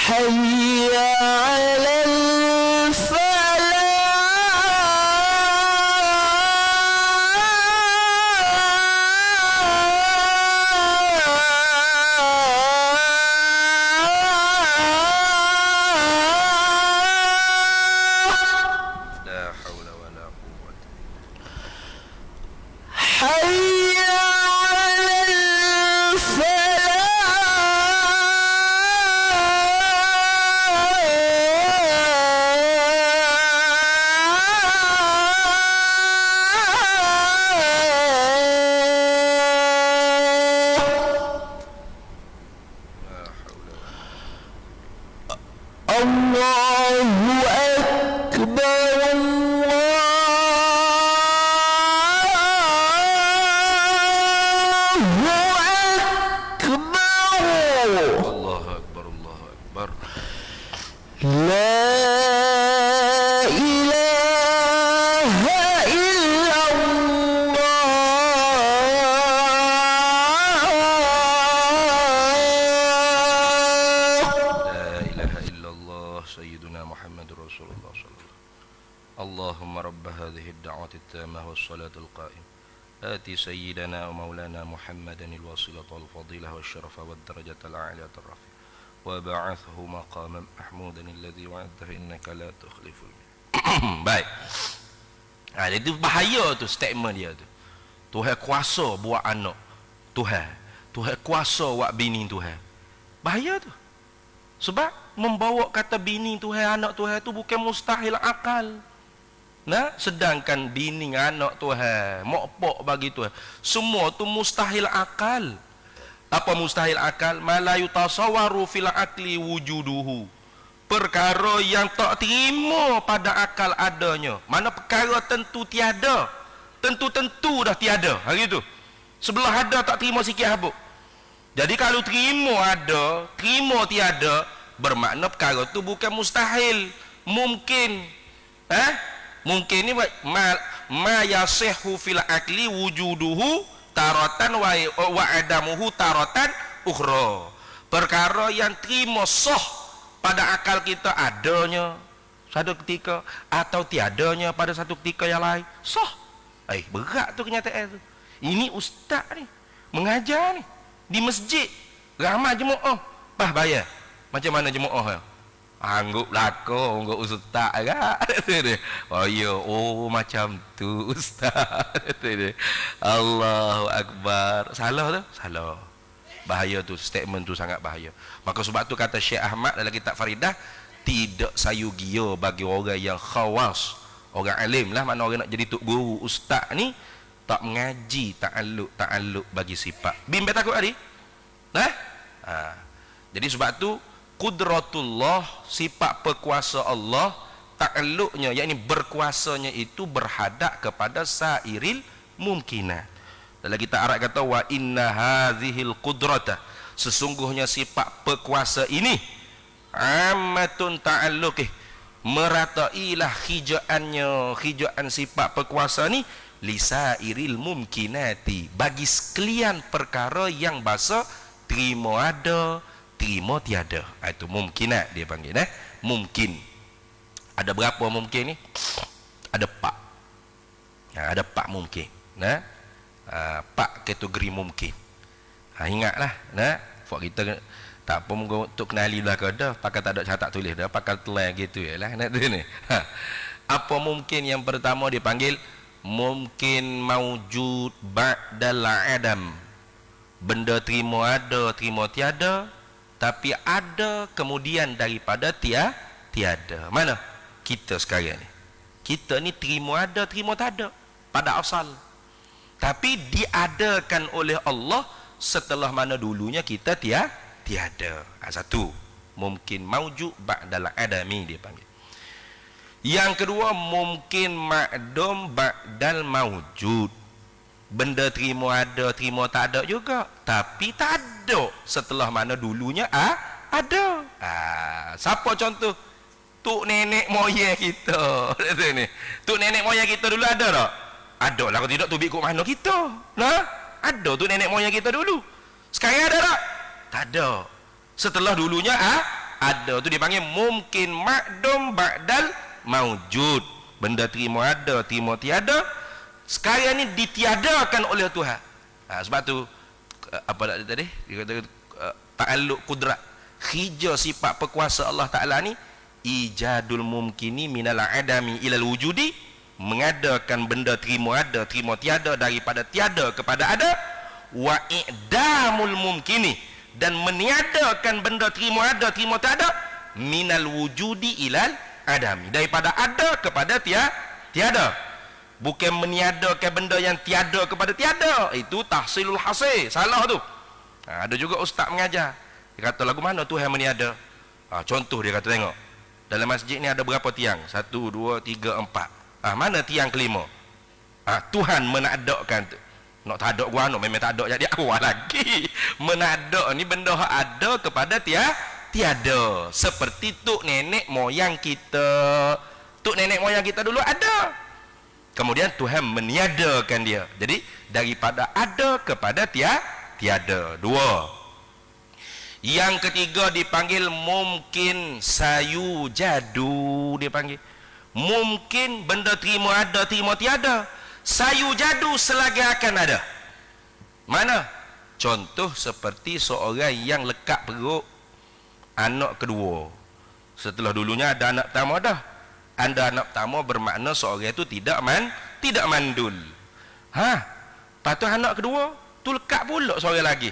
حي على الفلاح. لا حول ولا قوة. حي على الله أكبر الله أكبر الله أكبر. لا إله إلا الله. لا إله إلا الله سيدنا محمد رسول الله صلى الله عليه وسلم. اللهم رب هذه الدعوة التامة والصلاة القائمة آتي سيدنا ومولانا محمدا الوصيلة والفضيلة والشرف والدرجة العالية الرفيعة وبعثه مقاما محمودا الذي وعدته إنك لا تخلف الميعاد. Baik. Itu bahaya tu statement dia tu. Tuhan kuasa buat anak Tuhan. Tuhan kuasa buat bini Tuhan. Bahaya tu. Sebab membawa kata bini Tuhan, anak Tuhan tu bukan mustahil akal. Nah, sedangkan bini anak Tuhan, mokpok bagi Tuhan, semua tu mustahil akal. Apa mustahil akal? Malayu tasawwaru fil akli wujuduhu. Perkara yang tak terima pada akal adanya. Mana perkara tentu tiada. tentu-tentu dah tiada hari tu. Sebelah ada tak terima sikit habuk. Jadi kalau terima ada, terima tiada, bermakna perkara tu bukan mustahil, mungkin. Mungkin ni ma yasihhu fil akli wujuduhu taratan wa adamuhu taratan ukhra. Perkara yang terima sah pada akal kita adanya satu ketika atau tiadanya pada satu ketika yang lain sah. Berat tu kenyataan tu. Ini ustaz ni mengajar ni di masjid, ramai jemaah, bayar. Macam mana jemaah? Anggap lako, anggap ustaz agak. Macam tu ustaz. Allahu Akbar. Salah tu? Salah. Bahaya tu, statement tu sangat bahaya. Maka sebab tu kata Syekh Ahmad dalam kitab Faridah, tidak sayugia bagi orang yang khawas, orang alim lah, mana orang nak jadi tok guru ustaz ni tak mengaji ta'alluq bagi sifat. Bimbang takut tadi? Jadi sebab tu qudratullah, sifat berkuasa Allah, ta'alluqnya yakni berkuasanya itu berhadap kepada sairil mumkinat. Dalam kita Arab kata wa inna hadhil qudrata, sesungguhnya sifat berkuasa ini ammatun ta'alluqih, meratailah hijaan sifat berkuasa ni lisairil mumkinati, bagi sekalian perkara yang bahasa terima ada, terima tiada. Itu mumkinat dia panggil. Mungkin. Ada berapa mungkin ni? Ada 4. Ada 4 mungkin. 4 kategori mungkin. Ingatlah, buat kita tak apa untuk kenali lah ke dah, pakai tak ada catat tulis dah, pakai telan gitu yalah ni. Apa mungkin yang pertama dipanggil mungkin maujud ba'dal adam. Benda terima ada, terima tiada, tapi ada kemudian daripada tiada. Mana? Kita sekarang ni. Kita ni terima ada, terima tak ada pada asal. Tapi diadakan oleh Allah setelah mana dulunya kita tiada. Satu, mungkin maujud ba'dal adami dia panggil. Yang kedua, mungkin ma'dum ba'dal maujud. Benda terima ada, terima tak ada juga, tapi tak ada setelah mana dulunya ada. Siapa contoh? Tok nenek moyang kita. Tok nenek moyang kita dulu ada tak? Ada lah, kalau tidak tu ikut mana kita. Ada tu nenek moyang kita dulu. Sekarang ada tak? Tak ada. Setelah dulunya ada. Tu dipanggil mungkin ma'dum ba'dal maujud. Benda terima ada, terima tiada, sekarang ni ditiadakan oleh Tuhan. Sebab tu apa tadi? Dia kata ta'alluq qudrat. Hija sifat berkuasa Allah Ta'ala ni ijadul mumkini minal adami ilal wujudi, mengadakan benda terima ada, terima tiada, daripada tiada kepada ada. Wa i'damul mumkini, dan meniadakan benda terima ada, terima tiada, minal wujudi ilal adami, daripada ada kepada tiada. Bukan meniadakan benda yang tiada kepada tiada. Itu tahsilul hasil. Salah tu. Ada juga ustaz mengajar, dia kata lagu mana Tuhan meniada. Contoh dia kata, tengok dalam masjid ni ada berapa tiang? 1, 2, 3, 4. Mana tiang kelima? Tuhan menadakkan tu. Nak tadak gua nak memang tadak jadi awal lagi. Menadak ni benda ada kepada tiada. Seperti tok nenek moyang kita. Tok nenek moyang kita dulu ada, kemudian Tuhan meniadakan dia. Jadi daripada ada kepada tiada. 2. Yang ketiga dipanggil mungkin sayu jadu, dia panggil. Mungkin benda terima ada, terima tiada, sayu jadu selagi akan ada. Mana? Contoh seperti seorang yang lekat perut anak kedua. Setelah dulunya ada anak pertama dah. Anda anak pertama bermakna seorang itu tidak mandul. Patut anak kedua tu lekat pula seorang lagi.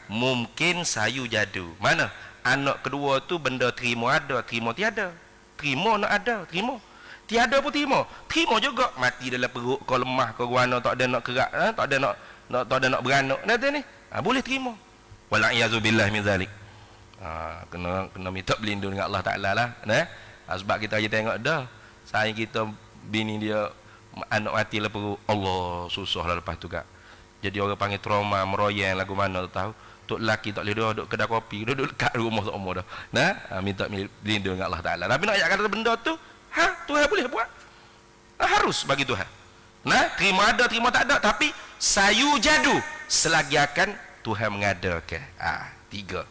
Mungkin sayu jadu. Mana? Anak kedua tu benda terima ada, terima tiada. Terima nak ada, terima. Tiada pun terima. Terima juga mati dalam perut kau, lemah kau, guana tak ada nak kerak, tak ada nak beranak. Nanti ni boleh terima. Walaiyazubillah min zalik. Kena minta berlindung dengan Allah Taala lah. Sebab kita aja tengok dah, sayang kita bini dia anak mati lah perlu Allah susah lah lepas tu kak. Jadi orang panggil trauma meroyan lagu mana tu tahu. Tok lelaki tak boleh duduk kedai kopi, duduk dekat rumah tak umur dah. Nah, minta lindung dengan Allah Taala. Tapi nak ayat kata benda tu, Tuhan boleh buat. Harus bagi Tuhan. Nah, terima ada, terima tak ada, tapi sayu jadu selagi akan Tuhan mengadakan. 3.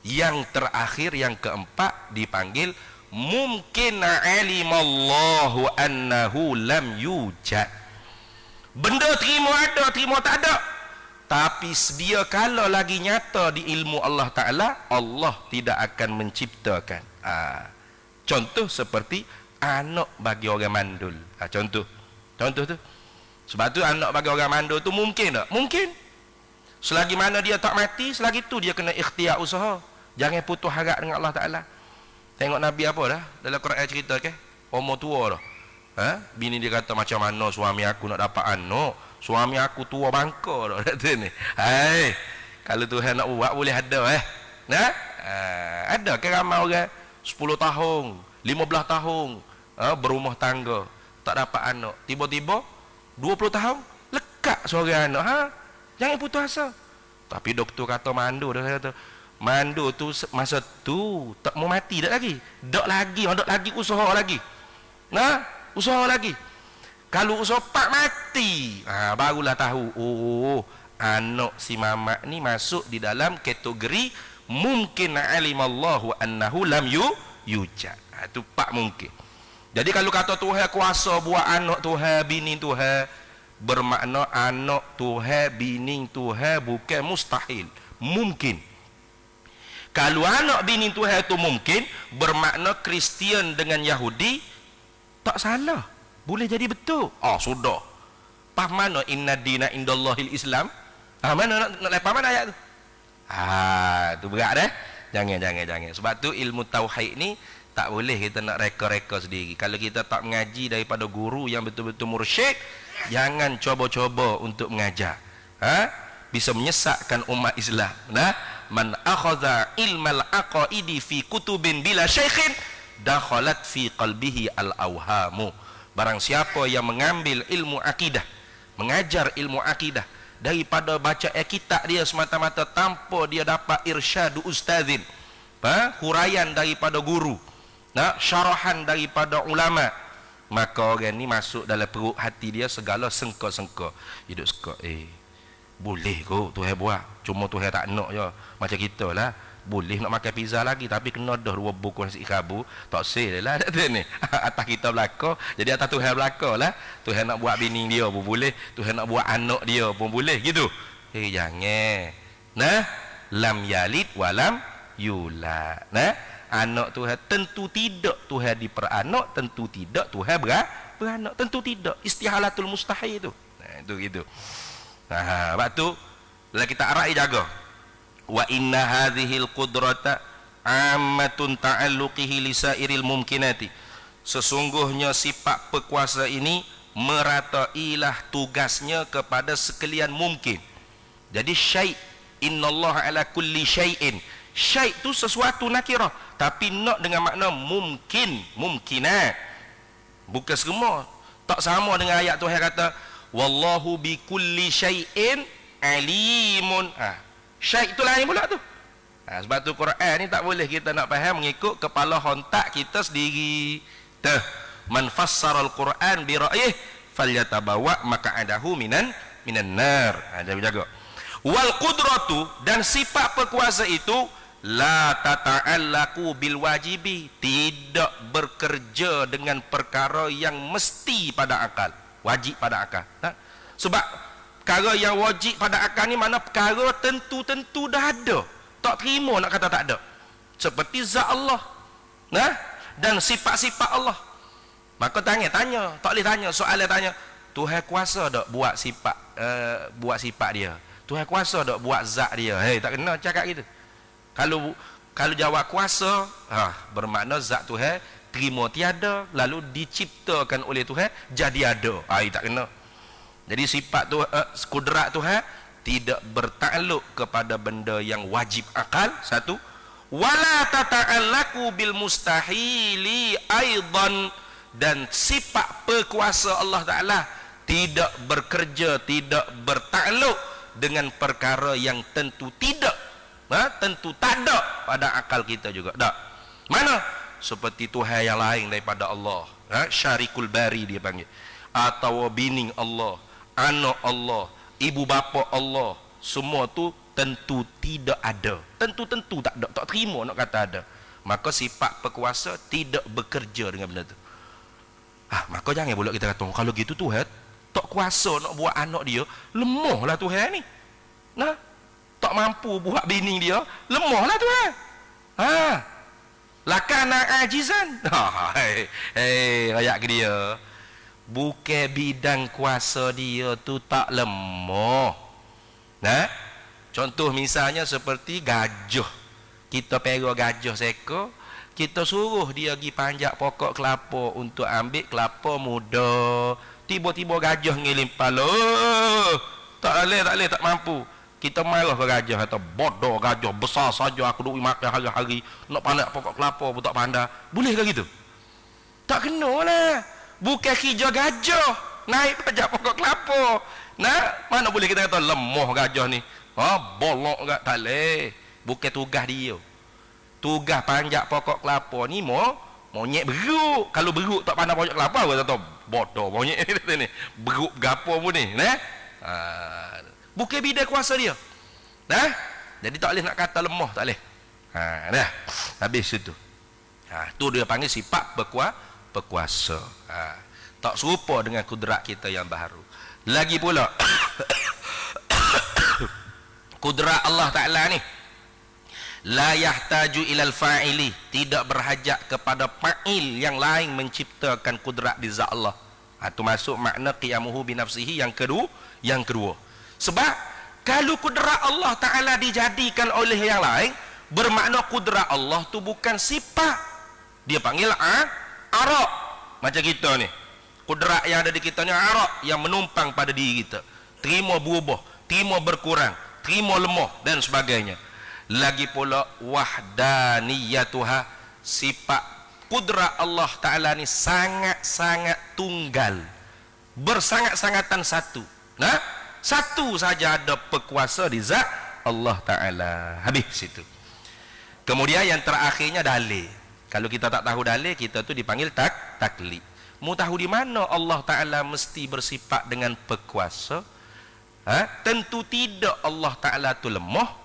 Yang terakhir, yang keempat dipanggil mungkin alimallahu annahu lam yujad. Benda terima ada, terima tak ada, tapi sedia kalau lagi nyata di ilmu Allah Ta'ala, Allah tidak akan menciptakan. Contoh seperti anak bagi orang mandul. Contoh tu. Sebab tu anak bagi orang mandul tu mungkin tak? Mungkin. Selagi mana dia tak mati, selagi tu dia kena ikhtiar usaha. Jangan putus harap dengan Allah Ta'ala. Tengok Nabi apa dah dalam Quran cerita ke? Umur tua dah. Bini dia kata macam mana suami aku nak dapat anak. Suami aku tua bangka dah kata ni. Hai, kalau Tuhan nak buat boleh ada Nah, ada ke ramai orang 10 tahun, 15 tahun berumah tangga tak dapat anak. Tiba-tiba 20 tahun lekat seorang anak. Jangan putus asa. Tapi doktor kata mandu dah, kata mandu tu masa tu tak mau mati dak lagi. Dak lagi usaha lagi. Nah, usaha lagi. Kalau usaha pak mati, barulah tahu anak si mamak ni masuk di dalam kategori mungkin alimallahu annahu lam yujad. Itu pak mungkin. Jadi kalau kata Tuhan kuasa buat anak Tuhan, bini Tuhan, bermakna anak Tuhan, bini Tuhan bukan mustahil, mungkin. Kalau anak bini Tuhan itu mungkin, bermakna Kristian dengan Yahudi tak salah. Boleh jadi betul. Sudah. Faham mana inna dina indallahil Islam? Mana nak lepas mana ayat tu? Tu berat dah. Jangan. Sebab tu ilmu tauhid ni tak boleh kita nak reka-reka sendiri. Kalau kita tak mengaji daripada guru yang betul-betul mursyid, jangan coba-coba untuk mengajar. Bisa menyesatkan umat Islam. Nah, man akhadha ilmal aqaidi fi kutubin bila syaikhin dakhalat fi qalbihi al-awhamu. Barang siapa yang mengambil ilmu akidah, mengajar ilmu akidah daripada baca kitab dia semata-mata tanpa dia dapat irsyadu ustazin, huraian daripada guru, syarahan daripada ulama, maka orang ni masuk dalam perut hati dia segala sengka-sengka. Hidup suka boleh kot Tuhan buat, cuma Tuhan tak nak je. Macam kita lah, boleh nak makan pizza lagi tapi kena dah 2 buku nasi khabu, tak sel lah ni. Atas kita belaka, jadi atas Tuhan belaka lah. Tuhan nak buat bini dia pun boleh, Tuhan nak buat anak dia pun boleh gitu. Jangan. Nah, lam yalid walam yulad. Nah, anak Tuhan tentu tidak Tuhan diperanak, tentu tidak Tuhan beranak, tentu tidak. Istihalatul mustahil tu. Itu gitu. Sebab tu bila kita arai jaga. Wa inna hadhil qudrata ammatun ta'alluqihi lisairil mumkinati. Sesungguhnya sifat berkuasa ini meratailah tugasnya kepada sekalian mungkin. Jadi syai' innallaha ala kulli syai'in. Syai' tu sesuatu nakirah, tapi nak dengan makna mungkin, mumkinat. Bukan semua. Tak sama dengan ayat Tuhan kata wallahu bi kulli syai'in alimun. Syait tu lain pula tu. Sebab tu Quran ni tak boleh kita nak faham mengikut kepala hontak kita sendiri. Man fassara al-Quran bi ra'yih falyatabawa maq'adahu minan nar. Jaga. Wal qudratu, dan sifat berkuasa itu la tata'allaqu bil wajibi, tidak bekerja dengan perkara yang mesti pada akal, wajib pada akal. Sebab perkara yang wajib pada akal ni mana perkara tentu-tentu dah ada, tak terima nak kata tak ada. Seperti zat Allah, dan sifat-sifat Allah. Maka tanya, tak boleh tanya soalan, tanya Tuhan kuasa tak buat sifat dia, Tuhan kuasa tak buat zat dia. Tak kena cakap gitu. Kalau jawab kuasa, bermakna zat Tuhan terima tiada lalu diciptakan oleh Tuhan jadi ada. Tak kena. Jadi sifat tu, kudrat Tuhan tidak bertakluk kepada benda yang wajib akal. Satu. Wala tata'allaqu bil mustahili aidan, dan sifat pekuasa Allah Ta'ala tidak bekerja, tidak bertakluk dengan perkara yang tentu tidak, tentu tak ada pada akal kita juga. Tak. Mana? Seperti Tuhan yang lain daripada Allah. Syarikul Bari dia panggil. Atau bini Allah, anak Allah, ibu bapa Allah. Semua tu tentu tidak ada. Tentu-tentu tak ada. Tak terima nak kata ada. Maka sifat pekuasa tidak bekerja dengan benda tu. Maka jangan pula kita kata, kalau gitu Tuhan tak kuasa nak buat anak dia, lemahlah Tuhan ni. Nah, tak mampu buat bini dia, lemahlah Tuhan. Lakana ajizan. Rakyat ke dia. Bukan bidang kuasa dia tu tak lemah. Nah, contoh misalnya seperti gajah. Kita pera gajah seekor, kita suruh dia pergi panjat pokok kelapa untuk ambil kelapa muda. Tiba-tiba gajah ngilim kepala. Tak boleh, tak mampu. Kita marah ke gajah, kata bodoh gajah besar saja aku duk makan hari-hari, nak panjat pokok kelapa pun tak pandai. Boleh ke gitu? Tak kena lah. Bukan kerja gajah naik panjat pokok kelapa. Nah, mana boleh kita kata lemah gajah ni. Bolok enggak, tak boleh. Bukan tugas dia. Tugas panjat pokok kelapa ni monyet beruk. Kalau beruk tak pandai pokok kelapa, aku kata bodoh monyet ni. Beruk gapo pun ni, nah. Bukan bidang kuasa dia. Nah. Jadi tak boleh nak kata lemah, tak boleh. Dah. Habis itu. Tu dia panggil sifat pekuasa. Tak serupa dengan kudrat kita yang baharu. Lagi pula kudrat Allah Ta'ala ni la yahtaju ilal fa'ili, tidak berhajat kepada fa'il yang lain menciptakan kudrat di zat Allah. Itu masuk makna qiyamuhu binafsihi yang kedua. Sebab kalau kudrat Allah Ta'ala dijadikan oleh yang lain, bermakna kudrat Allah tu bukan sifat. Dia panggil arak. Macam kita ni, kudrat yang ada di kita ni arak, yang menumpang pada diri kita. Terima berubah, terima berkurang, terima lemah dan sebagainya. Lagi pula wahdaniyatuha, sifat kudrat Allah Ta'ala ni sangat-sangat tunggal, bersangat-sangatan satu. Nah, satu saja ada pekuasa di zat Allah Ta'ala. Habis situ. Kemudian yang terakhirnya dalil. Kalau kita tak tahu dalil, kita tu dipanggil taklid. Mu tahu di mana Allah Ta'ala mesti bersifat dengan pekuasa? Tentu tidak Allah Ta'ala tu lemah.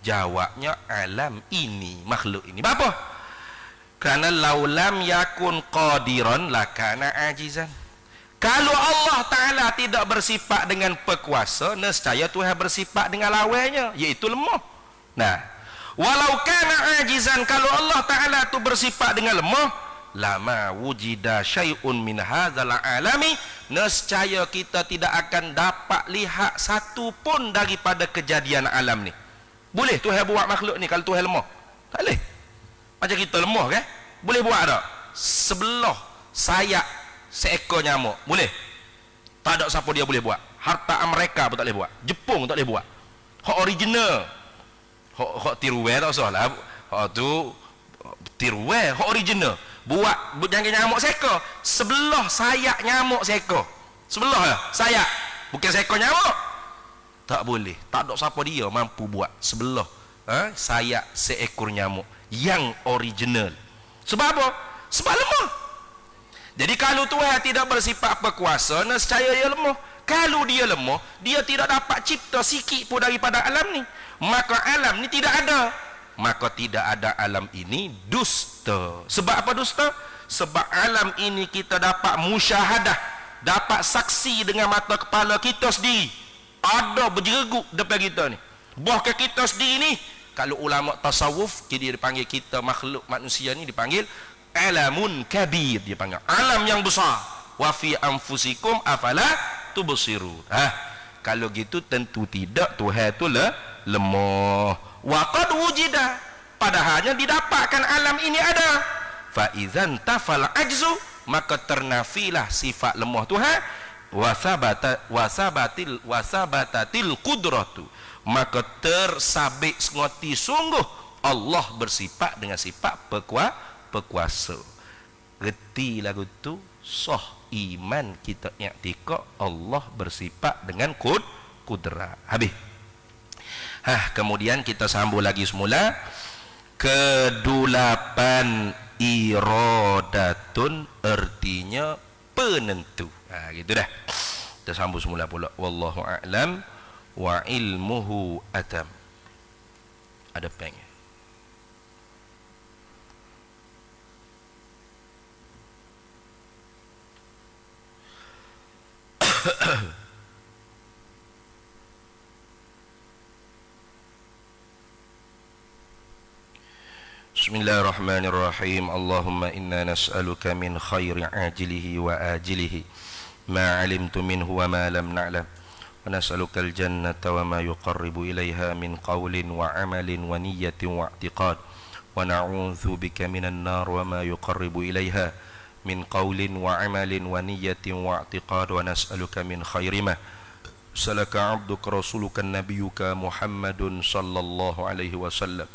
Jawabnya alam ini, makhluk ini. Apa? Kerana laulam yakun qadiran lakana ajizan. Kalau Allah Ta'ala tidak bersifat dengan pekuasa, nescaya Tuhan bersifat dengan lawannya, iaitu lemah. Nah, walau kana ajizan, kalau Allah Ta'ala tu bersifat dengan lemah, lama wujida syai'un min hadzal alami, nescaya kita tidak akan dapat lihat satu pun daripada kejadian alam ni. Boleh Tuhan buat makhluk ni kalau Tuhan lemah? Tak boleh. Macam kita lemah kan? Boleh buat tak? Sebelah sayap seekor nyamuk boleh? Tak ada siapa dia boleh buat. Harta Amerika pun tak boleh buat. Jepun tak boleh buat. Hak original. Hak tiruwe tak usah lah. Hak tu tiruwe, hak original. Buat jangan nyamuk seekor. Sebelah sayap nyamuk seekor. Sebelah lah sayap. Bukan seekor nyamuk. Tak boleh. Tak ada siapa dia mampu buat sebelah sayap seekor nyamuk yang original. Sebab apa? Sebab lemah. Jadi kalau Tuhan tidak bersifat berkuasa, nescaya dia lemah. Kalau dia lemah, dia tidak dapat cipta sikit pun daripada alam ni. Maka alam ni tidak ada. Maka tidak ada alam ini dusta. Sebab apa dusta? Sebab alam ini kita dapat musyahadah, dapat saksi dengan mata kepala kita sendiri. Ada berjereguk depan kita ni. Bahkan kita sendiri ni, kalau ulama tasawuf, jadi dipanggil kita makhluk manusia ni dipanggil alamun kabir, dia panggil alam yang besar. Wa fi anfusikum afala tubsirun. Kalau gitu tentu tidak Tuhan tu lemah. Wa qad wujida, padahalnya didapatkan alam ini ada. Fa idzan tafal ajzu, maka ternafilah sifat lemah Tuhan. Wasabatatil qudratu, maka tersabit ngoti sungguh Allah bersifat dengan sifat pekuasa. reti lagu tu sah iman kita i'tiqad Allah bersifat dengan kudrat. Habis. Kemudian kita sambung lagi semula. Kedulapan iradatun artinya penentu. Gitu dah. Kita sambung semula pula. Wallahu a'lam wa ilmuhu atam. Ada pengen. Bismillahirrahmanirrahim. Allahumma inna nas'aluka min khairi ajilihi wa ajilihi ma 'alimtu minhu wa ma lam na'lam wa nas'aluka al-jannata wa ma yuqarribu ilayha min qawlin wa 'amalin wa niyyatin wa i'tiqad wa na'udzu bika minan nar wa ma yuqarribu ilayha min qawlin wa 'amalin wa niyyatin wa i'tiqad wa nas'aluka min khairi ma salaka 'abduka rasuluka nabiyyuka Muhammadun sallallahu alaihi wasallam